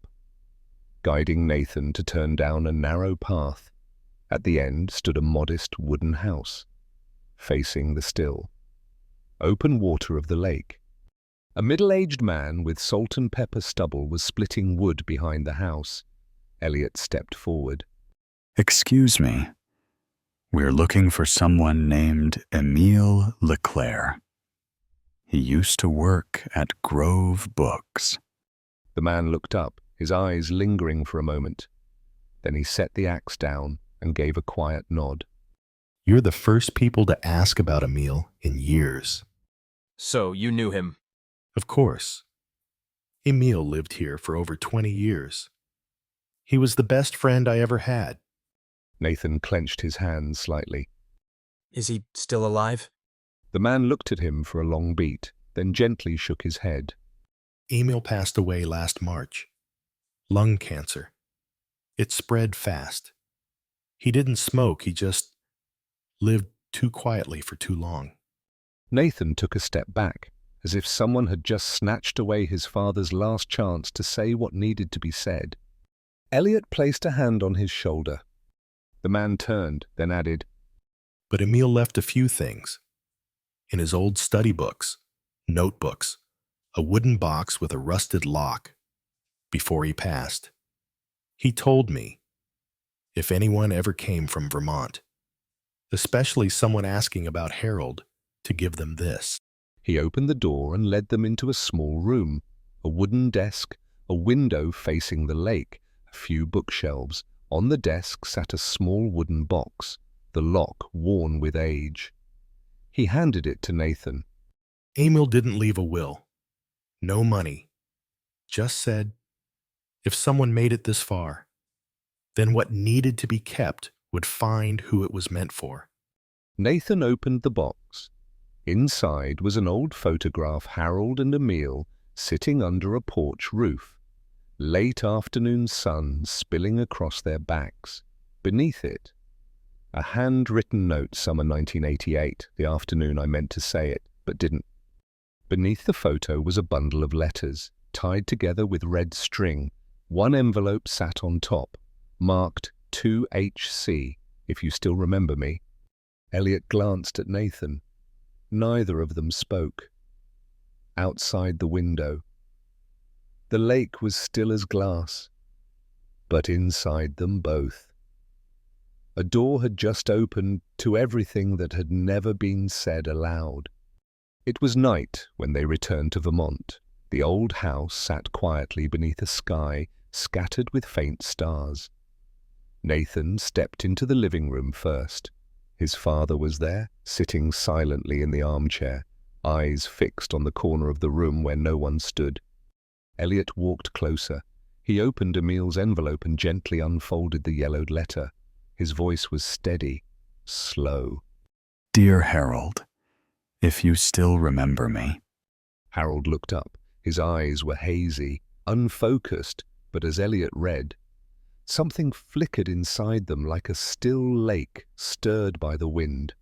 guiding Nathan to turn down a narrow path. At the end stood a modest wooden house, facing the still, open water of the lake. A middle-aged man with salt and pepper stubble was splitting wood behind the house. Elliot stepped forward. Excuse me. We're looking for someone named Emil Leclerc. He used to work at Grove Books. The man looked up, his eyes lingering for a moment. Then he set the axe down and gave a quiet nod. You're the first people to ask about Emil in years. So, you knew him. Of course. Emil lived here for over 20 years. He was the best friend I ever had. Nathan clenched his hands slightly. Is he still alive? The man looked at him for a long beat, then gently shook his head. Emil passed away last March. Lung cancer. It spread fast. He didn't smoke, he just lived too quietly for too long. Nathan took a step back, as if someone had just snatched away his father's last chance to say what needed to be said. Elliot placed a hand on his shoulder. The man turned, then added, But Emil left a few things. In his old study books, notebooks, a wooden box with a rusted lock. Before he passed, he told me, if anyone ever came from Vermont, especially someone asking about Harold, to give them this. He opened the door and led them into a small room, a wooden desk, a window facing the lake, a few bookshelves. On the desk sat a small wooden box, the lock worn with age. He handed it to Nathan. Emil didn't leave a will. No money. Just said, if someone made it this far, then what needed to be kept would find who it was meant for. Nathan opened the box. Inside was an old photograph Harold and Emil sitting under a porch roof. Late afternoon sun spilling across their backs. Beneath it, a handwritten note, summer 1988, the afternoon I meant to say it, but didn't. Beneath the photo was a bundle of letters, tied together with red string. One envelope sat on top, marked 2HC, if you still remember me. Elliot glanced at Nathan. Neither of them spoke. Outside the window, the lake was still as glass, but inside them both, a door had just opened to everything that had never been said aloud. It was night when they returned to Vermont. The old house sat quietly beneath a sky scattered with faint stars. Nathan stepped into the living room first. His father was there, sitting silently in the armchair, eyes fixed on the corner of the room where no one stood. Elliot walked closer. He opened Emil's envelope and gently unfolded the yellowed letter. His voice was steady, slow. Dear Harold, if you still remember me. Harold looked up. His eyes were hazy, unfocused, but as Elliot read, something flickered inside them like a still lake stirred by the wind.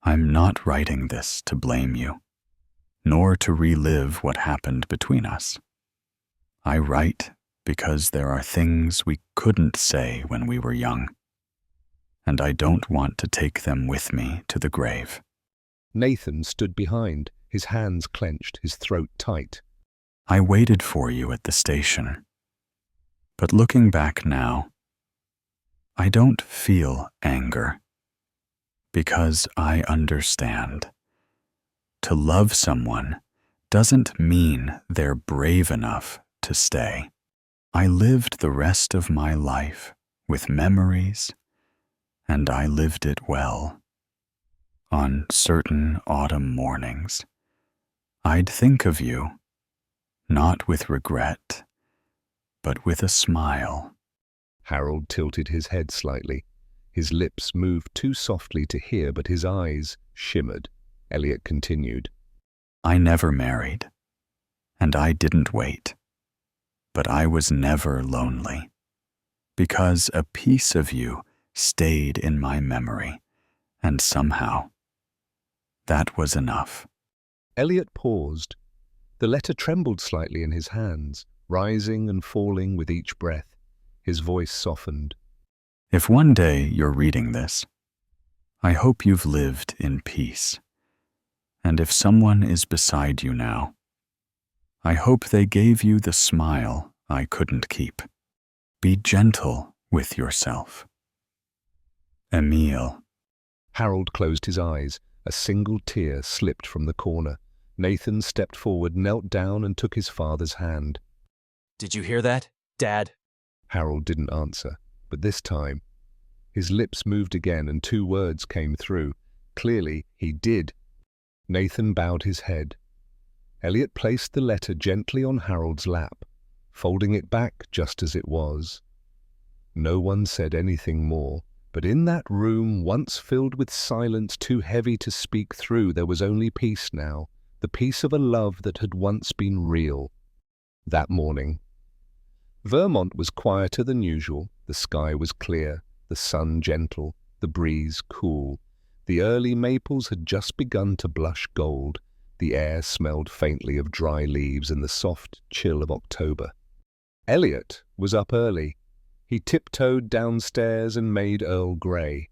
I'm not writing this to blame you, nor to relive what happened between us. I write because there are things we couldn't say when we were young, and I don't want to take them with me to the grave. Nathan stood behind, his hands clenched, his throat tight. I waited for you at the station, but looking back now, I don't feel anger, because I understand. To love someone doesn't mean they're brave enough to stay. I lived the rest of my life with memories, and I lived it well. On certain autumn mornings, I'd think of you, not with regret, but with a smile. Harold tilted his head slightly. His lips moved too softly to hear, but his eyes shimmered. Elliot continued. I never married, and I didn't wait, but I was never lonely, because a piece of you stayed in my memory, and somehow, that was enough. Elliot paused. The letter trembled slightly in his hands, rising and falling with each breath. His voice softened. If one day you're reading this, I hope you've lived in peace. And if someone is beside you now, I hope they gave you the smile I couldn't keep. Be gentle with yourself. Emil. Harold closed his eyes. A single tear slipped from the corner. Nathan stepped forward, knelt down, and took his father's hand. Did you hear that, Dad? Harold didn't answer, but this time, His lips moved again and 2 words came through. Clearly, he did. Nathan bowed his head. Elliot placed the letter gently on Harold's lap, folding it back just as it was. No one said anything more, but in that room, once filled with silence too heavy to speak through, there was only peace now, the peace of a love that had once been real. That morning, Vermont was quieter than usual. The sky was clear, the sun gentle, the breeze cool. The early maples had just begun to blush gold. The air smelled faintly of dry leaves and the soft chill of October. Elliot was up early. He tiptoed downstairs and made Earl Grey.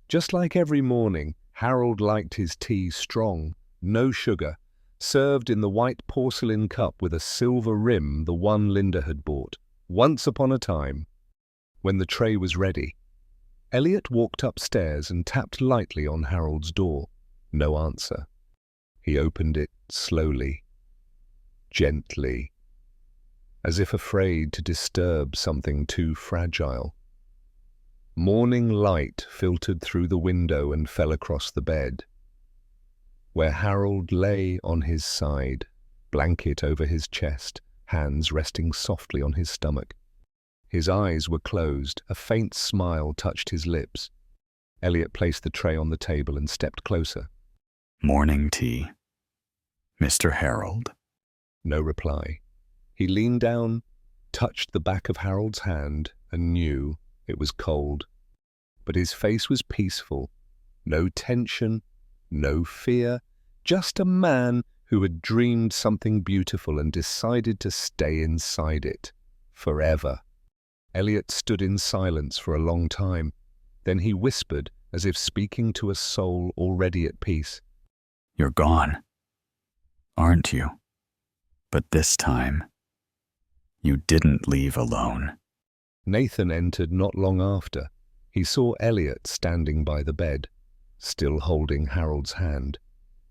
Just like every morning, Harold liked his tea strong, no sugar, served in the white porcelain cup with a silver rim, the one Linda had bought. Once upon a time, when the tray was ready, Elliot walked upstairs and tapped lightly on Harold's door. No answer. He opened it slowly, gently, as if afraid to disturb something too fragile. Morning light filtered through the window and fell across the bed, where Harold lay on his side, blanket over his chest, hands resting softly on his stomach. His eyes were closed, a faint smile touched his lips. Elliot placed the tray on the table and stepped closer. Morning tea. Mr. Harold. No reply. He leaned down, touched the back of Harold's hand, and knew it was cold. But his face was peaceful. No tension, no fear, just a man who had dreamed something beautiful and decided to stay inside it, forever. Elliot stood in silence for a long time. Then he whispered, as if speaking to a soul already at peace. You're gone, aren't you? But this time, you didn't leave alone. Nathan entered not long after. He saw Elliot standing by the bed, still holding Harold's hand.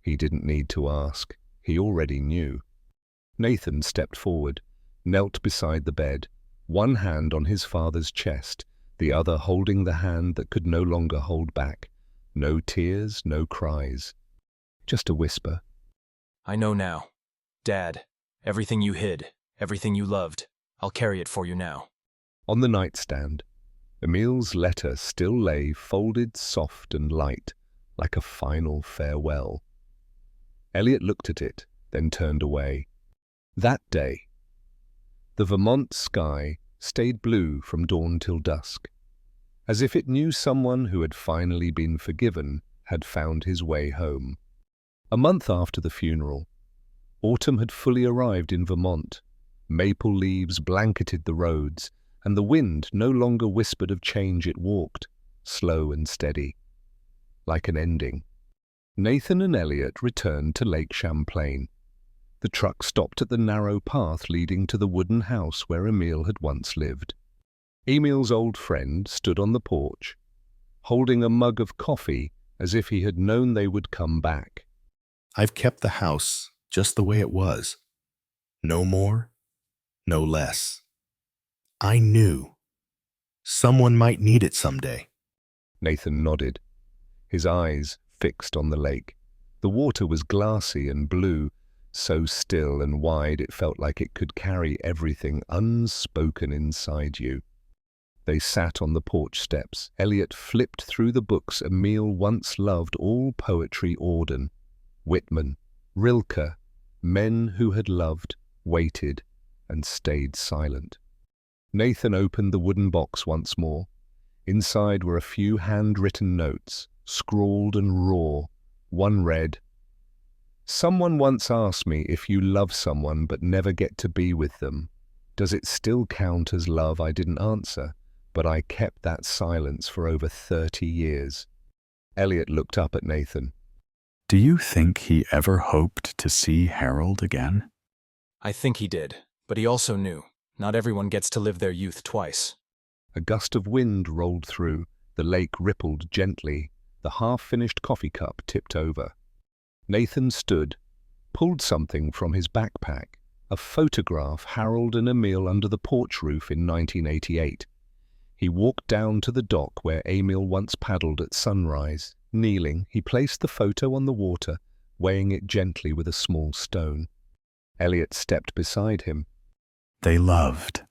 He didn't need to ask. He already knew. Nathan stepped forward, knelt beside the bed, one hand on his father's chest, the other holding the hand that could no longer hold back. No tears, no cries. Just a whisper. I know now. Dad, everything you hid, everything you loved, I'll carry it for you now. On the nightstand, Emil's letter still lay folded soft and light, like a final farewell. Elliot looked at it, then turned away. That day, the Vermont sky stayed blue from dawn till dusk, as if it knew someone who had finally been forgiven had found his way home. A month after the funeral, autumn had fully arrived in Vermont. Maple leaves blanketed the roads, and the wind no longer whispered of change. It walked, slow and steady, like an ending. Nathan and Elliot returned to Lake Champlain. The truck stopped at the narrow path leading to the wooden house where Emil had once lived. Emil's old friend stood on the porch, holding a mug of coffee as if he had known they would come back. I've kept the house just the way it was. No more, no less. I knew someone might need it someday. Nathan nodded, his eyes fixed on the lake. The water was glassy and blue, so still and wide it felt like it could carry everything unspoken inside you. They sat on the porch steps. Elliot flipped through the books Emil once loved, all poetry, Auden, Whitman, Rilke, men who had loved, waited, and stayed silent. Nathan opened the wooden box once more. Inside were a few handwritten notes, scrawled and raw. One read, "Someone once asked me if you love someone but never get to be with them. Does it still count as love? I didn't answer, but I kept that silence for over 30 years. Elliot looked up at Nathan. Do you think he ever hoped to see Harold again? I think he did, but he also knew not everyone gets to live their youth twice. A gust of wind rolled through. The lake rippled gently. The half-finished coffee cup tipped over. Nathan stood, pulled something from his backpack, a photograph Harold and Emil under the porch roof in 1988. He walked down to the dock where Emil once paddled at sunrise. Kneeling, he placed the photo on the water, weighing it gently with a small stone. Elliot stepped beside him. They loved.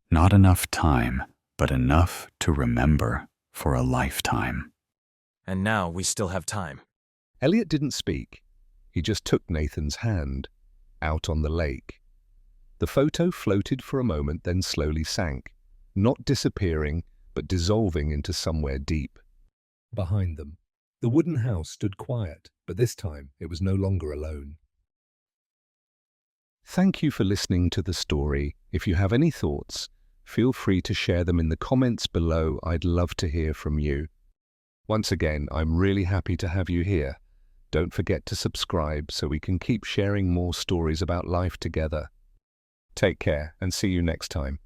Not enough time, but enough to remember for a lifetime. And now we still have time. Elliot didn't speak. He just took Nathan's hand, out on the lake. The photo floated for a moment, then slowly sank, not disappearing, but dissolving into somewhere deep. Behind them, the wooden house stood quiet, but this time it was no longer alone. Thank you for listening to the story. If you have any thoughts, feel free to share them in the comments below. I'd love to hear from you. Once again, I'm really happy to have you here. Don't forget to subscribe so we can keep sharing more stories about life together. Take care and see you next time.